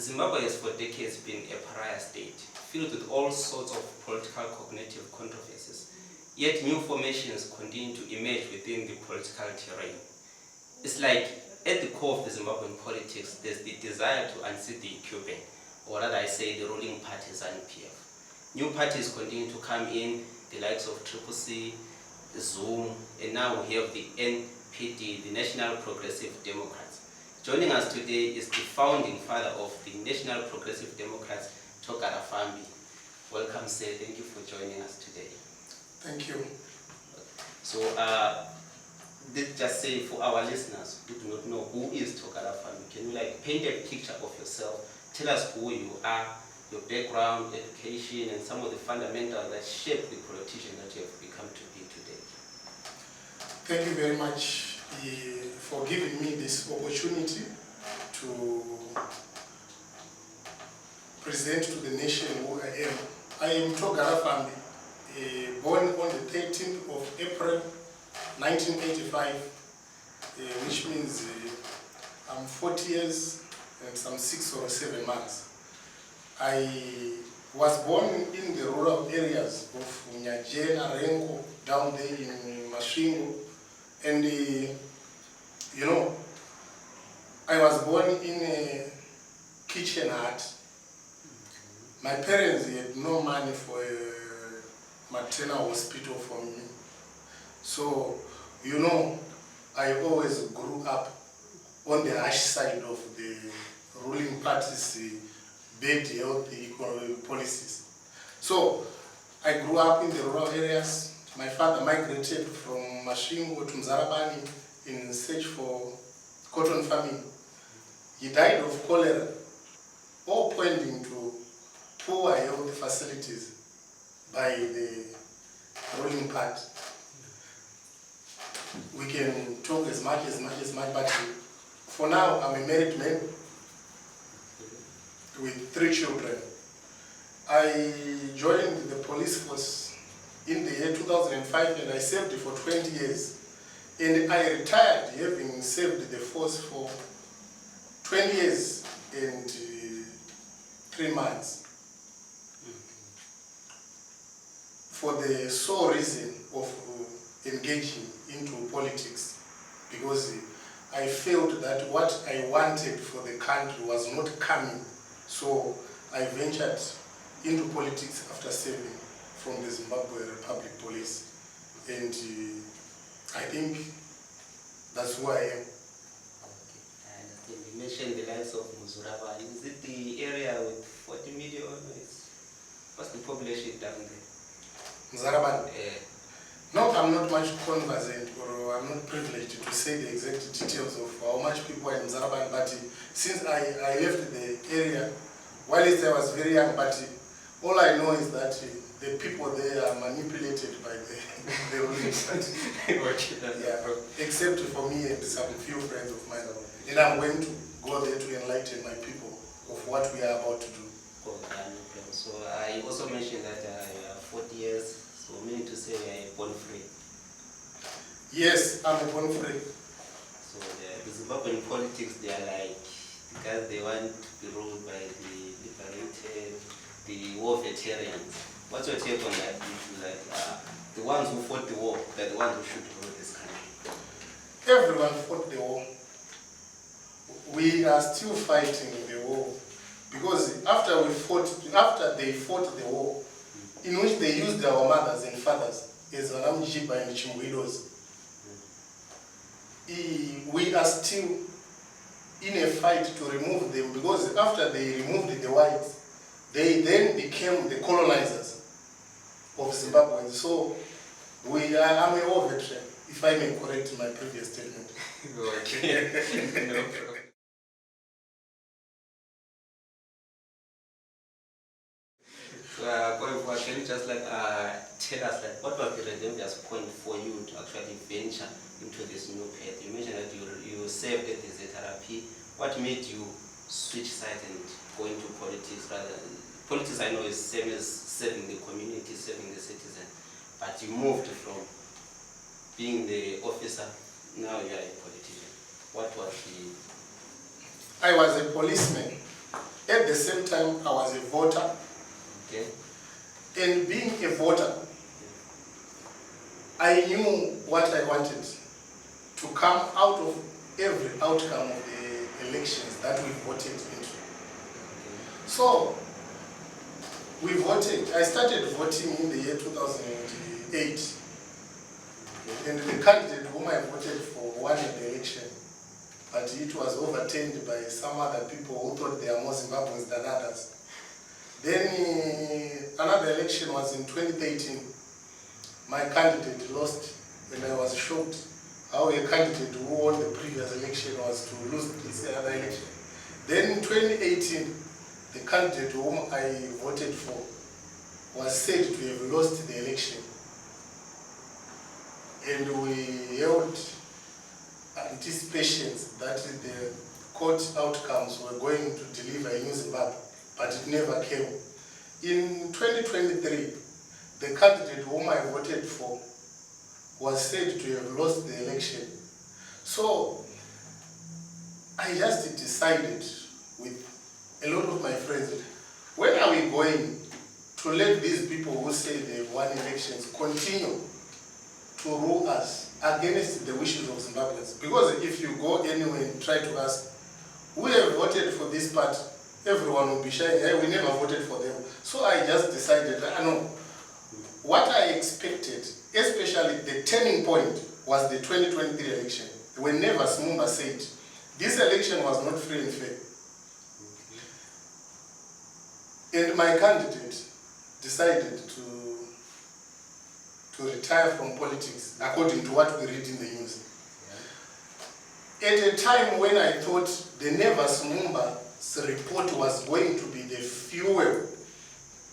Zimbabwe has for decades been a pariah state, filled with all sorts of political cognitive controversies. Yet new formations continue to emerge within the political terrain. It's like at the core of the Zimbabwean politics, there's the desire to unseat the incumbent, or rather I say the ruling party's NPF. New parties continue to come in, the likes of CCC, Zim, and now we have the NPD, the National Progressive Democrats. Joining us today is the founding father of the National Progressive Democrats, Togara Fambi. Welcome, sir. Thank you for joining us today. Thank you. So, let's just say for our listeners who do not know who is Togara Fambi, can you paint a picture of yourself? Tell us who you are, your background, education, and some of the fundamentals that shape the politician that you have become to be today. Thank you very much for giving me this opportunity to present to the nation who I am. I am Togara Fambi, born on the 13th of April 1985, which means I'm 40 years and some 6 or 7 months. I was born in the rural areas of Nyajena, Rengo, down there in Masvingo, and I was born in a kitchen hut. My parents had no money for a maternal hospital for me. So, I always grew up on the harsh side of the ruling party's bad health economic policies. So, I grew up in the rural areas. My father migrated from Masvingo to Mzarabani in search for cotton farming. He died of cholera, all pointing to poor health facilities by the ruling party. We can talk as much, but for now I'm a married man with 3 children. I joined the police force in the year 2005 and I served for 20 years. And I retired having served the force for 20 years and 3 months. For the sole reason of engaging into politics, because I felt that what I wanted for the country was not coming. So I ventured into politics after serving from the Zimbabwe Republic Police. And I think that's who I am. Okay. You mentioned the likes of Muzuraba. Is it the area with 40 million? What's the population down there? Mzarabani? No, I'm not much conversant, or I'm not privileged to say the exact details of how much people are in Mzarabani, but since I left the area, while I was very young, but all I know is that the people there are manipulated by the ruling party. Yeah, except for me and some few friends of mine. And I'm going to go there to enlighten my people of what we are about to do. So I also mentioned that you are 40 years. So meaning to say you are born free. Yes, I'm born free. So the Zimbabwean politics, they are like, because they want to be ruled by the liberated, the war veterans. What's your take on that issue? The ones who fought the war, they're the ones who should rule this country. Everyone fought the war. We are still fighting the war. Because after they fought the war, in which they used our mothers and fathers as Anamjiba and Chimwidos, we are still in a fight to remove them, because after they removed the whites, they then became the colonizers of Zimbabwe. So I'm a war veteran, if I may correct my previous statement. Okay. No problem. Going forward, can you just tell us what was the redemptive point for you to actually venture into this new path? You mentioned that you served at the ZRP. What made you switch sides and go into politics rather than politics? I know is same as serving the community, serving the citizen, but you moved from being the officer, now you are a politician. What was the... I was a policeman At the same time, I was a voter. Okay. And being a voter, I knew what I wanted to come out of every outcome of the elections that we voted into. So, we voted. I started voting in the year 2008. And the candidate whom I voted for won the election. But it was overturned by some other people who thought they are more Zimbabweans than others. Then another election was in 2013. My candidate lost, and I was shocked how a candidate who won the previous election was to lose this other election. Then in 2018, the candidate whom I voted for was said to have lost the election. And we held anticipations that the court outcomes were going to deliver a new Zimbabwe, but it never came. In 2023, the candidate whom I voted for was said to have lost the election. So I just decided with a lot of my friends, when are we going to let these people who say they've won elections continue to rule us against the wishes of Zimbabweans? Because if you go anywhere and try to ask, who have voted for this part, everyone will be saying, hey, we never voted for them. So I just decided, I know, what I expected, especially the turning point, was the 2023 election. Whenever Smumba said, this election was not free and fair. And my candidate decided to retire from politics, according to what we read in the news. At a time when I thought the Nevers Mumba's report was going to be the fuel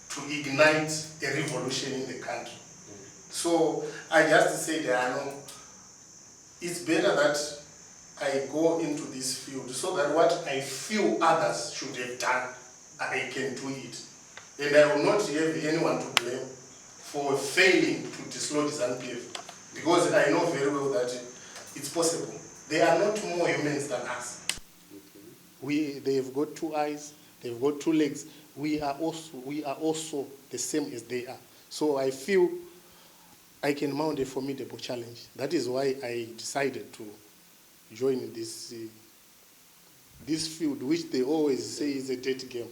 to ignite a revolution in the country. So I just said, it's better that I go into this field so that what I feel others should have done, I can do it. And I will not have anyone to blame for failing to dislodge ZANU-PF, because I know very well that it's possible. They are not more humans than us. They've got two eyes, they've got two legs. We are also the same as they are. So I feel I can mount a formidable challenge. That is why I decided to join this field, which they always say is a dirty game.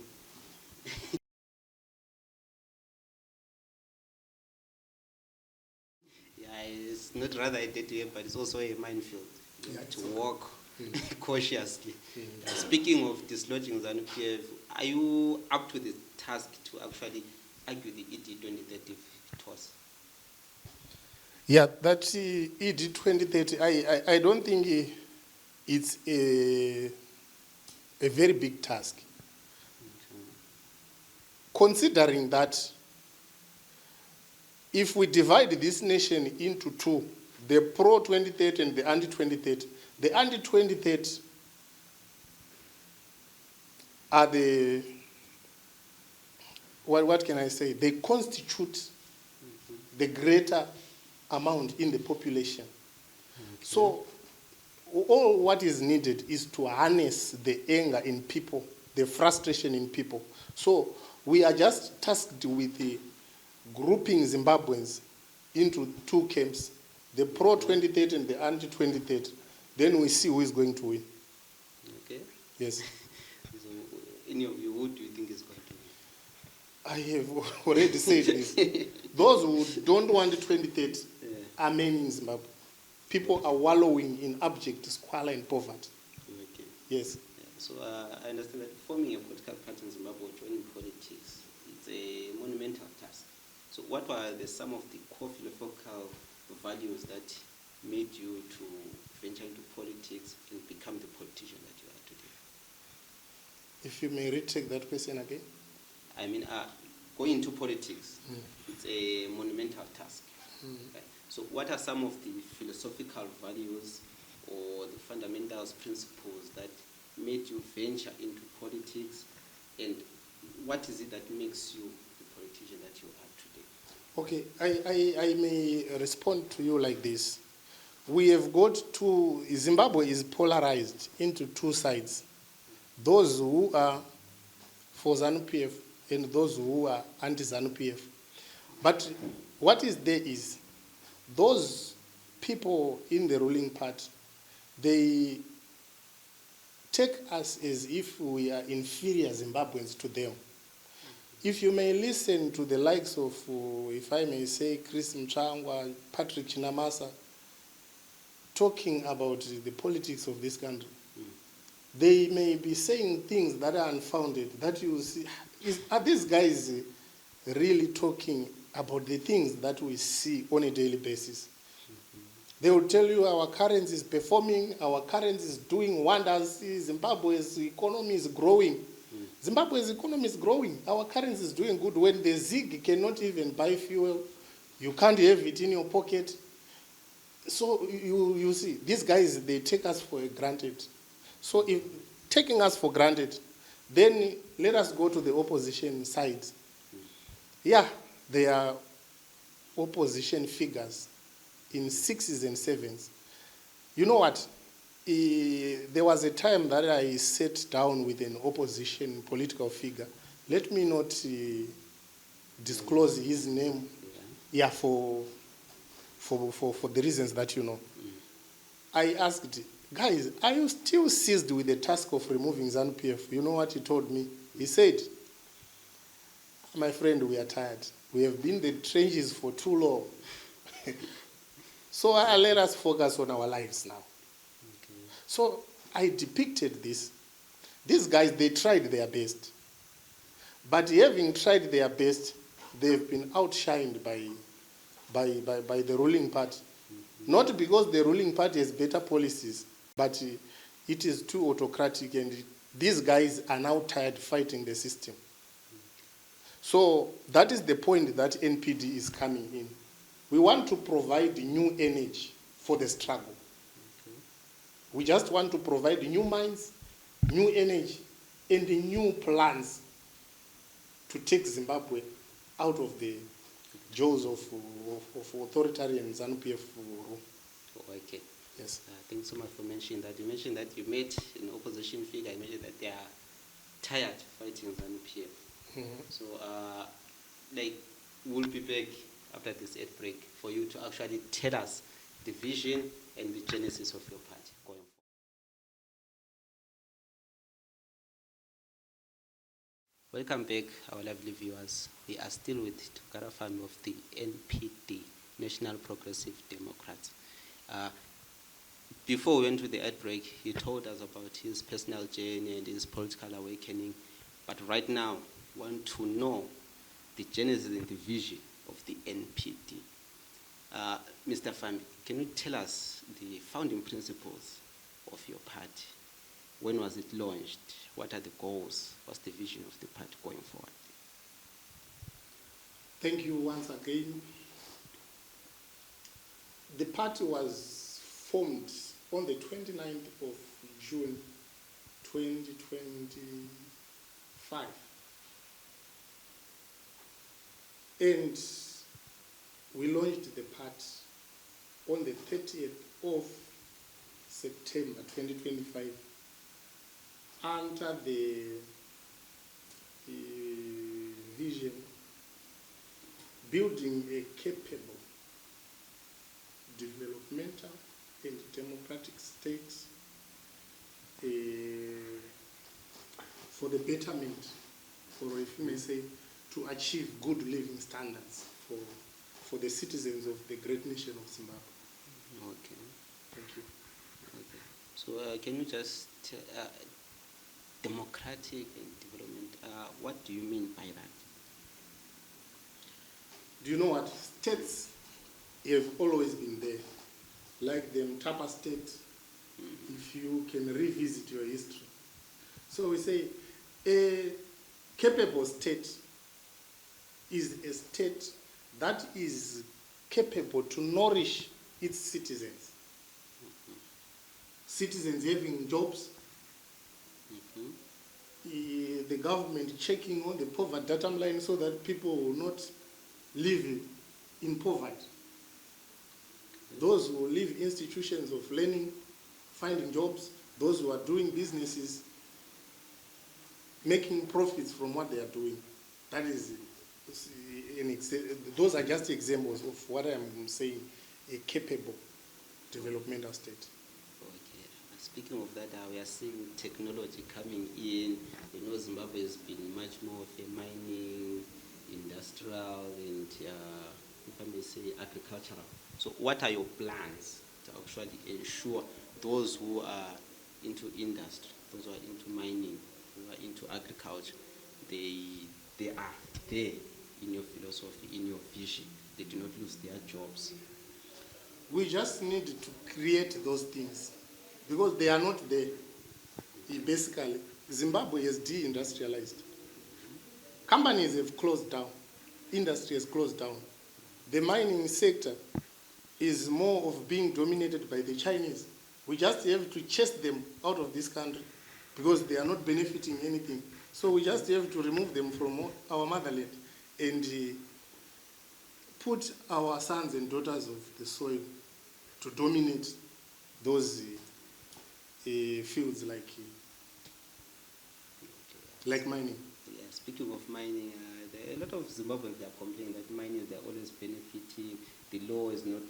Yeah, it's not rather a dirty game, but it's also a minefield. You have to walk cautiously. Speaking of dislodging ZANU-PF, are you up to the task to actually argue the ED 2030 toss? Yeah, that ED 2030, I don't think it's a very big task. Considering that if we divide this nation into two, the pro-2030 and the anti-2030, the anti-2030 are the, what can I say? They constitute the greater amount in the population. So all what is needed is to harness the anger in people, the frustration in people. So we are just tasked with grouping Zimbabweans into two camps, the pro-2030 and the anti-2030. Then we see who is going to win. Okay. Yes. So, any of you, who do you think is going to win? I have already said this. Those who don't want 2030 are many in Zimbabwe. People are wallowing in abject squalor and poverty. Okay. Yes. Yeah. So I understand that forming a political party in Zimbabwe or joining politics, it's a monumental task. So what were some of the core philosophical values that made you to venture into politics and become the politician that you are today? If you may retake that question again. I mean, going into politics, it's a monumental task. Right? So what are some of the philosophical values or the fundamentals, principles that made you venture into politics, and what is it that makes you the politician that you are today? Okay, I may respond to you like this. We have got Zimbabwe is polarized into two sides. Those who are for ZANU-PF and those who are anti-ZANU-PF. But what is there is, those people in the ruling party, they take us as if we are inferior Zimbabweans to them. If you may listen to the likes of, if I may say, Chris Mchangwa, Patrick Chinamasa, talking about the politics of this country, they may be saying things that are unfounded, that you see, are these guys really talking about the things that we see on a daily basis? They will tell you our currency is performing, our currency is doing wonders, Zimbabwe's economy is growing. Zimbabwe's economy is growing, our currency is doing good. When the ZIG cannot even buy fuel, you can't have it in your pocket. So you see, these guys, they take us for granted. So if taking us for granted, then let us go to the opposition side. Yeah, there are opposition figures in 6s and 7s. You know what? There was a time that I sat down with an opposition political figure. Let me not disclose his name, yeah, for the reasons that you know. I asked, guys, are you still seized with the task of removing ZANU-PF? You know what he told me? He said, my friend, we are tired. We have been in the trenches for too long. So let us focus on our lives now. Okay. So I depicted this. These guys, they tried their best. But having tried their best, they've been outshined by the ruling party. Not because the ruling party has better policies, but it is too autocratic, and these guys are now tired fighting the system. So that is the point that NPD is coming in. We want to provide new energy for the struggle. Okay. We just want to provide new minds, new energy, and new plans to take Zimbabwe out of the jaws of authoritarian ZANU-PF rule. Okay. Yes. Thanks so much for mentioning that. You mentioned that you met an opposition figure. You mentioned that they are tired fighting ZANU-PF. So, we'll be back after this ad break for you to actually tell us the vision and the genesis of your party going forward. Welcome back, our lovely viewers. We are still with Togara Fambi of the NPD, National Progressive Democrats. Before we went to the ad break, he told us about his personal journey and his political awakening. But right now, we want to know the genesis and the vision of the NPD. Mr. Fambi, can you tell us the founding principles of your party? When was it launched? What are the goals? What's the vision of the party going forward? Thank you once again. The party was formed on the 29th of June 2025. And we launched the party on the 30th of September 2025 under the vision building a capable, developmental and democratic state for the betterment, or if you may say, to achieve good living standards for the citizens of the great nation of Zimbabwe. Okay. Thank you. Okay. So can you just democratic and development, what do you mean by that? Do you know what? States have always been there, like the Mtapa state, if you can revisit your history. So we say a capable state is a state that is capable to nourish its citizens. Citizens having jobs, the government checking on the poverty data line so that people will not live in poverty. Those who live in institutions of learning, finding jobs, those who are doing businesses, making profits from what they are doing. That is, those are just examples of what I am saying, a capable developmental state. Okay. Speaking of that, we are seeing technology coming in. You know, Zimbabwe has been much more of a mining, industrial, and if I may say, agricultural. So what are your plans to actually ensure those who are into industry, those who are into mining, who are into agriculture, they are there in your philosophy, in your vision, they do not lose their jobs? We just need to create those things because they are not there. Basically, Zimbabwe is deindustrialized. Companies have closed down. Industry has closed down. The mining sector is more of being dominated by the Chinese. We just have to chase them out of this country because they are not benefiting anything. So we just have to remove them from our motherland and put our sons and daughters of the soil to dominate those fields like mining. Yeah, speaking of mining, there are a lot of Zimbabweans that are complaining that mining, they're always benefiting. The law is not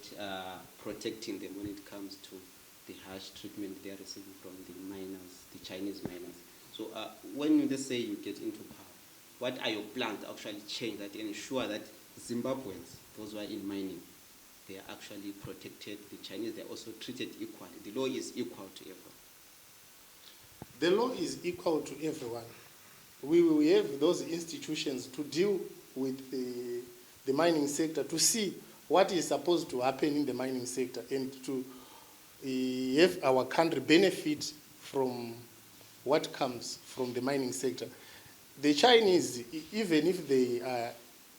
protecting them when it comes to the harsh treatment they are receiving from the miners, the Chinese miners. So when they say you get into power, what are your plans to actually change that and ensure that Zimbabweans, those who are in mining, they are actually protected? The Chinese, they are also treated equally. The law is equal to everyone. The law is equal to everyone. We will have those institutions to deal with the mining sector, to see what is supposed to happen in the mining sector and to have our country benefit from what comes from the mining sector. The Chinese, even if they are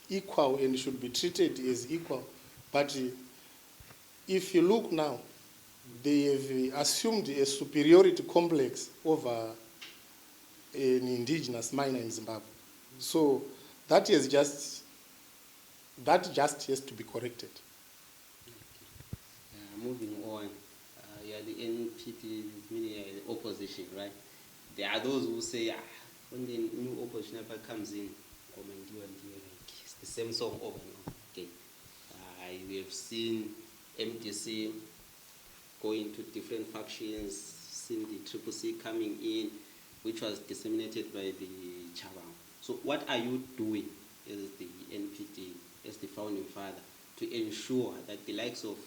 equal and should be treated as equal, but if you look now, they have assumed a superiority complex over an indigenous miner in Zimbabwe. So that just has to be corrected. Moving on, you are the NPD, meaning you are the opposition, right? There are those who say, when the new opposition comes in, it's the same song over and over again. We have seen MDC going to different factions, seen the Triple C coming in, which was disseminated by the Chabang. So what are you doing as the NPD, as the founding father, to ensure that the likes of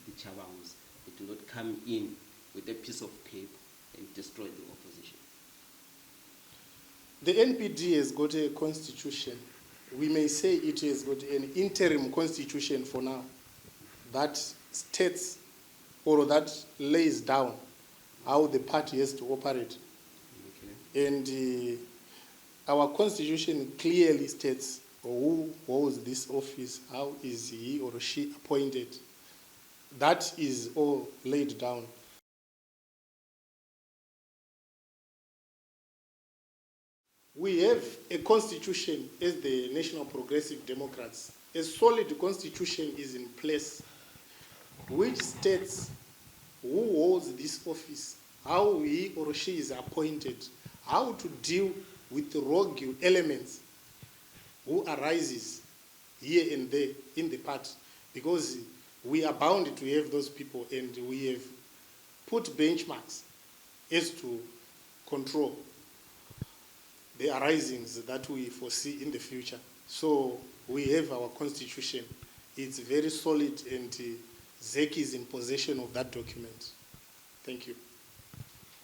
the Chabangs, they do not come in with a piece of paper and destroy the opposition? The NPD has got a constitution. We may say it has got an interim constitution for now that states or that lays down how the party has to operate. Okay. And our constitution clearly states who holds this office, how is he or she appointed. That is all laid down. We have a constitution as the National Progressive Democrats. A solid constitution is in place which states who holds this office, how he or she is appointed, how to deal with the rogue elements who arises here and there in the party, because we are bound to have those people, and we have put benchmarks as to control the arisings that we foresee in the future. So we have our constitution. It's very solid, and ZEC is in possession of that document. Thank you.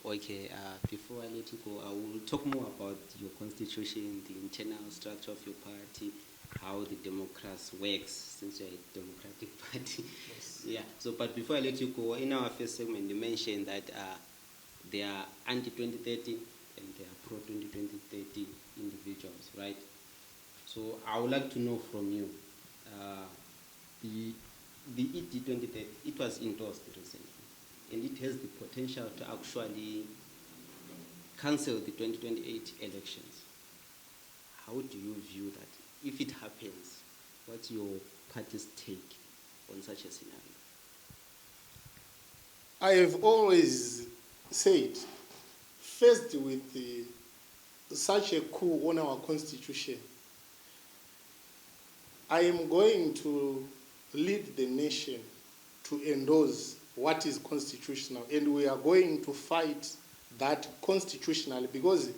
Okay, before I let you go, I will talk more about your constitution, the internal structure of your party, how the democracy works, since you're a democratic party. Yes. Yeah. So, but before I let you go, in our first segment, you mentioned that they are anti-2030 and they are pro-2030 individuals, right? So, I would like to know from you, the ED 2030, it was endorsed recently, and it has the potential to actually cancel the 2028 elections. How do you view that? If it happens, what's your party's take on such a scenario? I have always said, first with such a coup on our constitution, I am going to lead the nation to endorse what is constitutional, and we are going to fight that constitutionally, because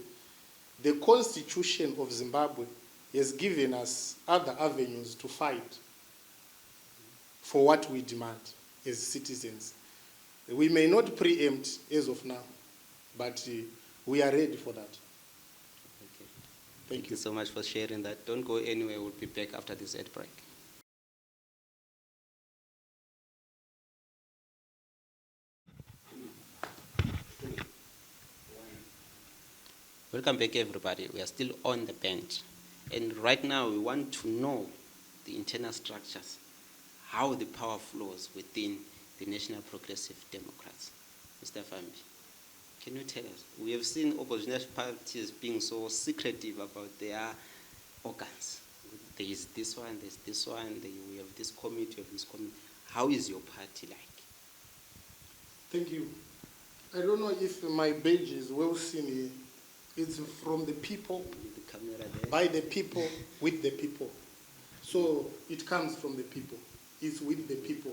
the constitution of Zimbabwe has given us other avenues to fight for what we demand as citizens. We may not preempt as of now, but we are ready for that. Okay. Thank you so much for sharing that. Don't go anywhere. We'll be back after this ad break. Welcome back, everybody. We are still on the bench. And right now, we want to know the internal structures, how the power flows within the National Progressive Democrats. Mr. Fambi, can you tell us? We have seen opposition parties being so secretive about their organs. There is this one, there's this one, we have this committee, we have this committee. How is your party like? Thank you. I don't know if my badge is well seen here. It's from the people, The camera there. by the people, with the people. So it comes from the people. It's with the people,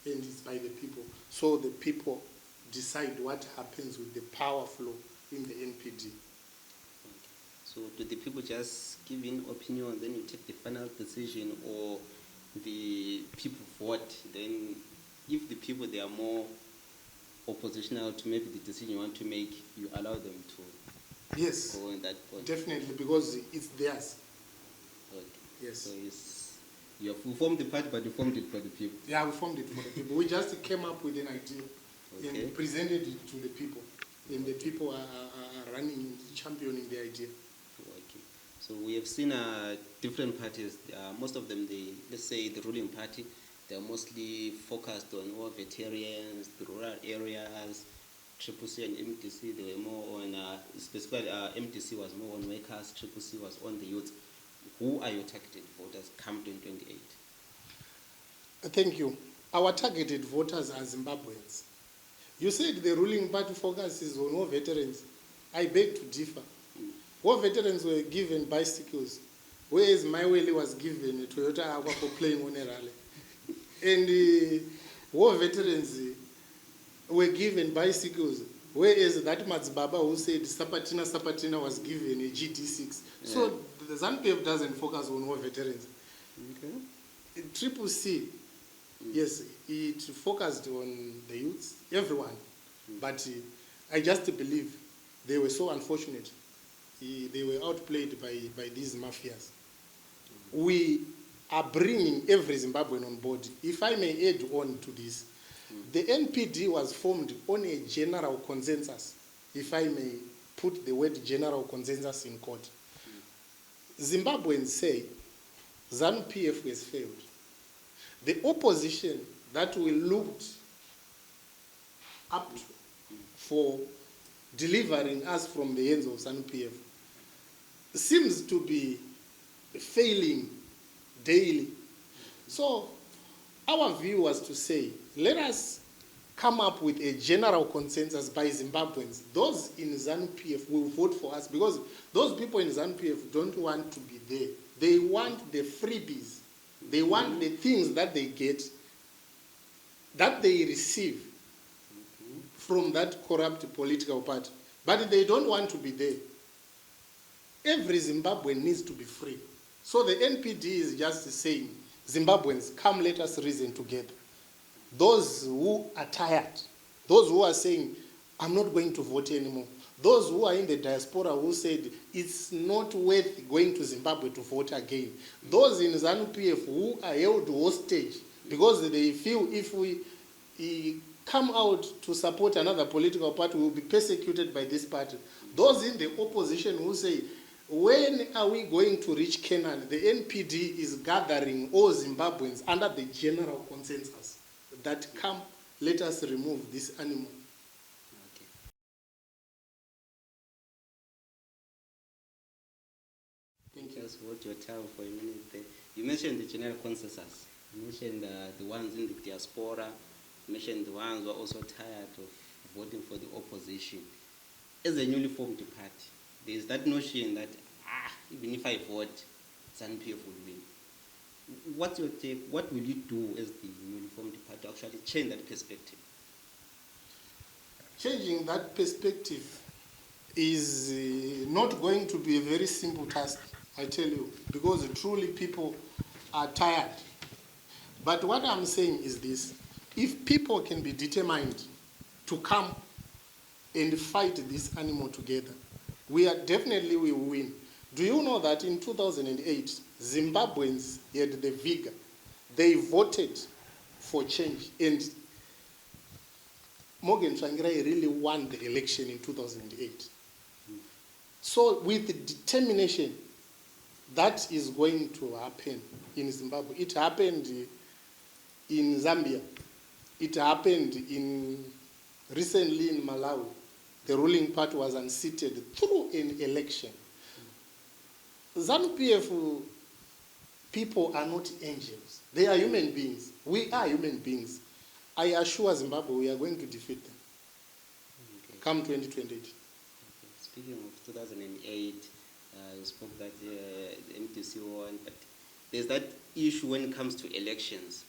and it's by the people. So the people decide what happens with the power flow in the NPD. Okay. So do the people just give in opinion, then you take the final decision, or the people vote? Then if the people, they are more oppositional to maybe the decision you want to make, you allow them to Yes, go in that point? definitely, because it's theirs. Okay. Yes. So you have formed the party, but you formed it for the people. Yeah, we formed it for the people. We just came up with an idea Okay. and presented it to the people. And the people are running and championing the idea. Okay. So we have seen different parties. Most of them, let's say the ruling party, they are mostly focused on all veterans, the rural areas. Triple C and MDC, they were more on, specifically MDC was more on workers, Triple C was on the youth. Who are your targeted voters come 2028? Thank you. Our targeted voters are Zimbabweans. You said the ruling party focuses on war veterans. I beg to differ. War veterans were given bicycles, whereas Maiweli was given a Toyota Aqua for playing on a rally. And war veterans were given bicycles, whereas that Matsbaba who said Sapatina was given a GD6. Yeah. So the ZANU-PF doesn't focus on war veterans. Okay. Triple C, yes, it focused on the youths, everyone. But I just believe they were so unfortunate. They were outplayed by these mafias. We are bringing every Zimbabwean on board. If I may add on to this, the NPD was formed on a general consensus, if I may put the word general consensus in court. Zimbabweans say ZANU-PF has failed. The opposition that we looked up to for delivering us from the hands of ZANU-PF seems to be failing daily. So our view was to say, let us come up with a general consensus by Zimbabweans. Those in ZANU-PF will vote for us, because those people in ZANU-PF don't want to be there. They want the freebies. They want the things that they get, that they receive from that corrupt political party. But they don't want to be there. Every Zimbabwean needs to be free. So the NPD is just saying, Zimbabweans, come, let us reason together. Those who are tired, those who are saying, I'm not going to vote anymore, those who are in the diaspora who said, it's not worth going to Zimbabwe to vote again, those in ZANU-PF who are held hostage because they feel if we come out to support another political party, we will be persecuted by this party. Those in the opposition who say, when are we going to reach Canaan? The NPD is gathering all Zimbabweans under the general consensus that come, let us remove this animal. Okay. Thank you. Just hold your time for a minute there. You mentioned the general consensus. You mentioned the ones in the diaspora. You mentioned the ones who are also tired of voting for the opposition. As a newly formed party, there's that notion that even if I vote, ZANU-PF will win. What's your take? What will you do as the newly formed party to actually change that perspective? Changing that perspective is not going to be a very simple task, I tell you, because truly people are tired. But what I'm saying is this: if people can be determined to come and fight this animal together, we will win. Do you know that in 2008, Zimbabweans had the vigor? They voted for change, and Morgan Tsvangirai really won the election in 2008. So with the determination, that is going to happen in Zimbabwe. It happened in Zambia. It happened recently in Malawi. The ruling party was unseated through an election. ZANU-PF people are not angels. They are human beings. We are human beings. I assure Zimbabwe we are going to defeat them. Okay. Come 2028. Okay. Speaking of 2008, you spoke that the MDC won, but there's that issue when it comes to elections.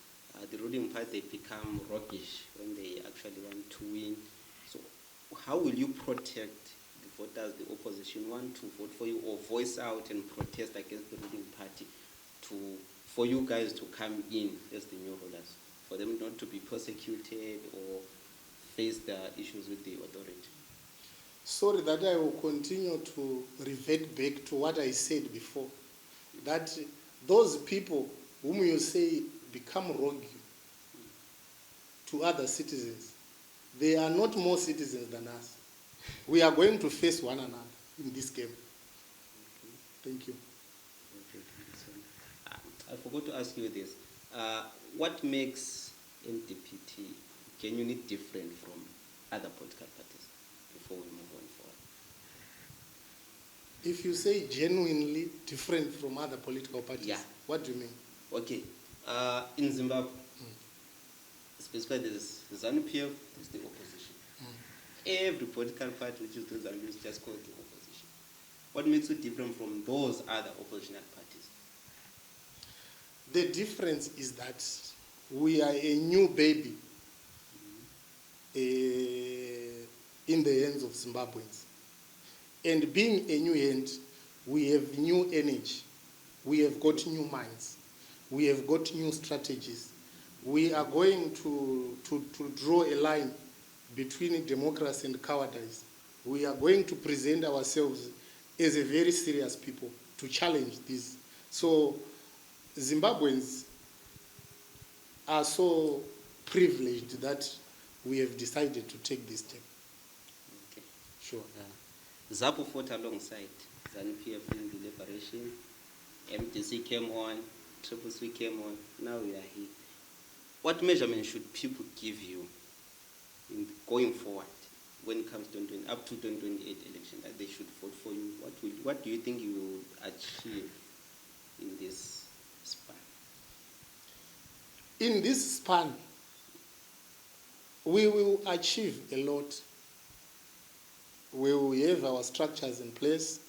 The ruling party, they become roguish when they actually want to win. So how will you protect the voters, the opposition want to vote for you or voice out and protest against the ruling party for you guys to come in as the new rulers, for them not to be persecuted or face the issues with the authority? Sorry that I will continue to revert back to what I said before, that those people whom you say become rogue to other citizens, they are not more citizens than us. We are going to face one another in this game. Thank you. I forgot to ask you this. What makes NPD genuinely different from other political parties before we move on forward? If you say genuinely different from other political parties, yeah. What do you mean? Okay. In Zimbabwe, specifically there's ZANU-PF, there's the opposition. Every political party which is the ZANU is just called the opposition. What makes it different from those other oppositional parties? The difference is that we are a new baby in the hands of Zimbabweans. And being a new hand, we have new energy. We have got new minds. We have got new strategies. We are going to draw a line between democracy and cowardice. We are going to present ourselves as a very serious people to challenge this. So Zimbabweans are so privileged that we have decided to take this step. Okay. Sure. ZAPU fought alongside ZANU-PF in the liberation. MDC came on, Triple C came on, now we are here. What measurement should people give you in going forward when it comes to up to 2028 election that they should vote for you? What do you think you will achieve in this span? In this span, we will achieve a lot. We will have our structures in place.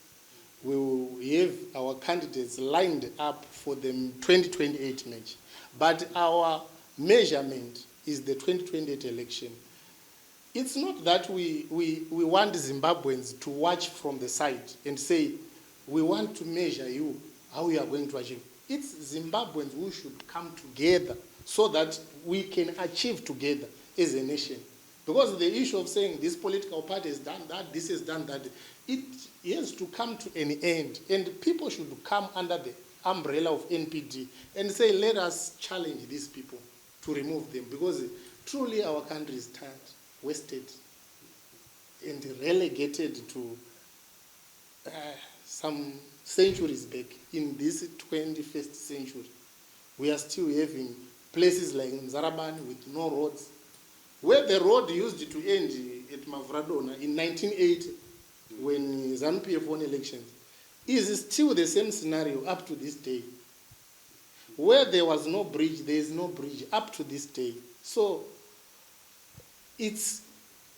We will have our candidates lined up for the 2028 match. But our measurement is the 2028 election. It's not that we want Zimbabweans to watch from the side and say, we want to measure you, how you are going to achieve. It's Zimbabweans who should come together so that we can achieve together as a nation. Because the issue of saying this political party has done that, this has done that, it has to come to an end. And people should come under the umbrella of NPD and say, let us challenge these people to remove them. Because truly our country is tired, wasted, and relegated to some centuries back. In this 21st century, we are still having places like Nzarabani with no roads, where the road used to end at Mavradona in 1980, when ZANU-PF won elections, is still the same scenario up to this day. Where there was no bridge, there is no bridge up to this day. So it's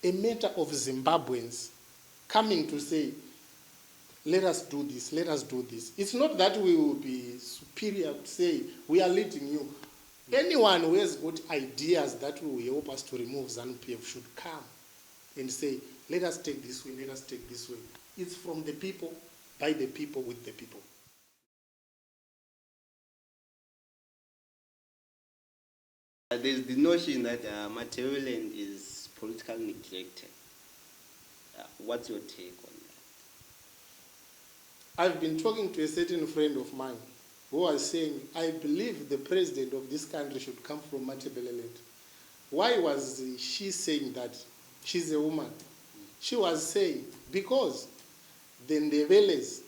a matter of Zimbabweans coming to say, let us do this, let us do this. It's not that we will be superior to say, we are leading you. Anyone who has got ideas that will help us to remove ZANU-PF should come and say, let us take this way, let us take this way. It's from the people, by the people, with the people. There's the notion that Matabeleland is politically neglected. What's your take on that? I've been talking to a certain friend of mine who was saying, I believe the president of this country should come from Matabeleland. Why was she saying that? She's a woman. She was saying, because the Ndebeles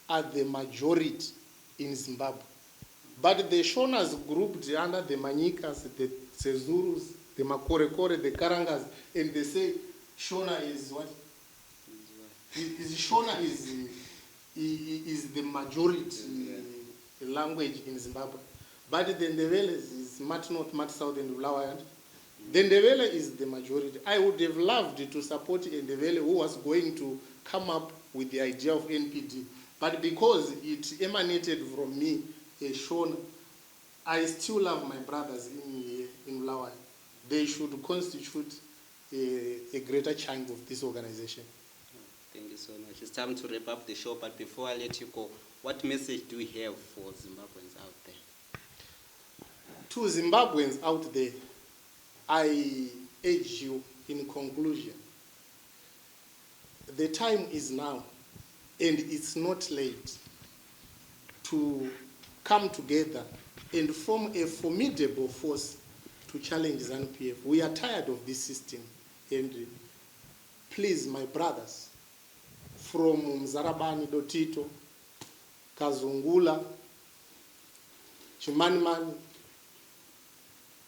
are the majority in Zimbabwe. But the Shonas grouped under the Manikas, the Tsezurus, the Makorekore, the Karangas, and they say Shona is what? Shona is the majority language in Zimbabwe. But the Ndebeles is much north, much south, and Bulawayo. The Ndebele is the majority. I would have loved to support a Ndebele who was going to come up with the idea of NPD. But because it emanated from me, Shona, I still love my brothers in Bulawayo. They should constitute a greater chunk of this organization. Thank you so much. It's time to wrap up the show, but before I let you go, what message do we have for Zimbabweans out there? To Zimbabweans out there, I urge you in conclusion, the time is now, and it's not late to come together and form a formidable force to challenge ZANU-PF. We are tired of this system, and please, my brothers, from Mzarabani, Dotito, Kazungula, Chimanimani,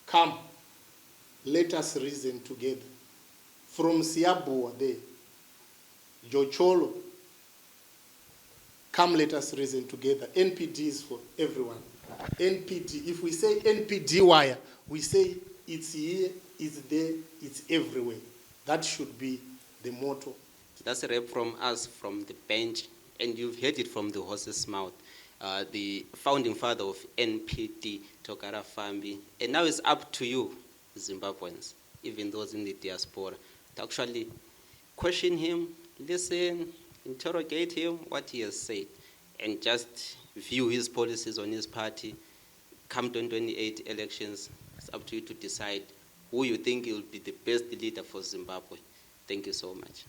come, let us reason together. From Siabua there, Jocholo, come, let us reason together. NPD is for everyone. NPD, if we say NPD wire, we say it's here, it's there, it's everywhere. That should be the motto. That's a wrap from us from the bench, and you've heard it from the horse's mouth. The founding father of NPD, Togara Fambi. And now it's up to you, Zimbabweans, even those in the diaspora, to actually question him, listen, interrogate him, what he has said, and just view his policies on his party. Come 2028 elections, it's up to you to decide who you think will be the best leader for Zimbabwe. Thank you so much.